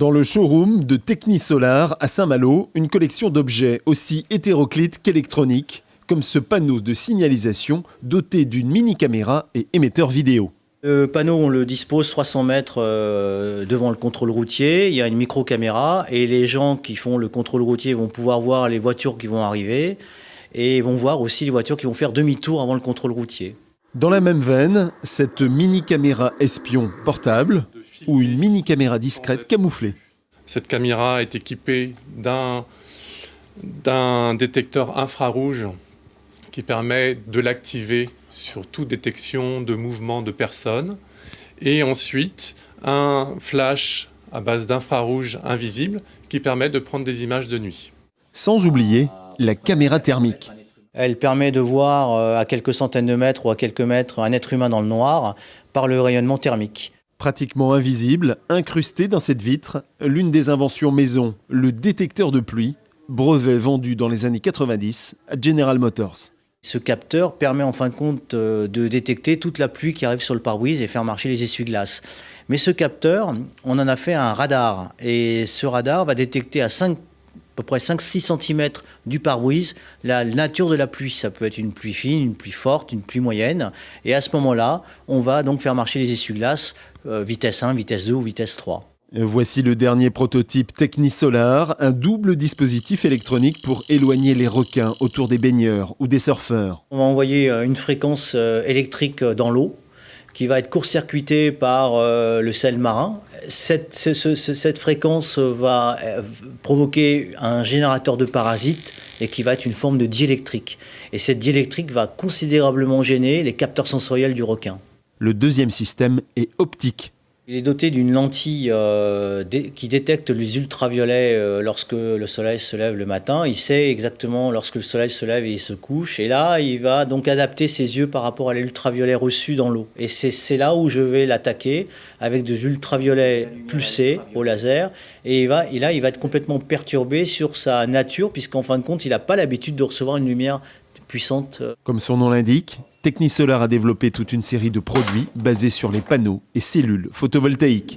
Dans le showroom de Technisolar à Saint-Malo, une collection d'objets aussi hétéroclites qu'électroniques, comme ce panneau de signalisation doté d'une mini-caméra et émetteur vidéo. Le panneau, on le dispose 300 mètres devant le contrôle routier. Il y a une micro-caméra et les gens qui font le contrôle routier vont pouvoir voir les voitures qui vont arriver et vont voir aussi les voitures qui vont faire demi-tour avant le contrôle routier. Dans la même veine, cette mini-caméra espion portable ou une mini-caméra discrète camouflée. Cette caméra est équipée d'un détecteur infrarouge qui permet de l'activer sur toute détection de mouvement de personnes. Et ensuite, un flash à base d'infrarouge invisible qui permet de prendre des images de nuit. Sans oublier la caméra thermique. Elle permet de voir à quelques centaines de mètres ou à quelques mètres un être humain dans le noir par le rayonnement thermique. Pratiquement invisible, incrusté dans cette vitre, l'une des inventions maison, le détecteur de pluie, brevet vendu dans les années 90 à General Motors. Ce capteur permet en fin de compte de détecter toute la pluie qui arrive sur le pare-brise et faire marcher les essuie-glaces. Mais ce capteur, on en a fait un radar. Et ce radar va détecter à peu près 5-6 cm du pare-brise la nature de la pluie. Ça peut être une pluie fine, une pluie forte, une pluie moyenne. Et à ce moment-là, on va donc faire marcher les essuie-glaces vitesse 1, vitesse 2 ou vitesse 3. Voici le dernier prototype Technisolar, un double dispositif électronique pour éloigner les requins autour des baigneurs ou des surfeurs. On va envoyer une fréquence électrique dans l'eau qui va être court-circuitée par le sel marin. Cette fréquence va provoquer un générateur de parasites et qui va être une forme de diélectrique. Et cette diélectrique va considérablement gêner les capteurs sensoriels du requin. Le deuxième système est optique. Il est doté d'une lentille qui détecte les ultraviolets lorsque le soleil se lève le matin. Il sait exactement lorsque le soleil se lève et il se couche. Et là, il va donc adapter ses yeux par rapport à l'ultraviolet reçu dans l'eau. Et c'est là où je vais l'attaquer avec des ultraviolets pulsés au laser. Et là, il va être complètement perturbé sur sa nature, puisqu'en fin de compte, il n'a pas l'habitude de recevoir une lumière puissante. Comme son nom l'indique, Technisolar a développé toute une série de produits basés sur les panneaux et cellules photovoltaïques.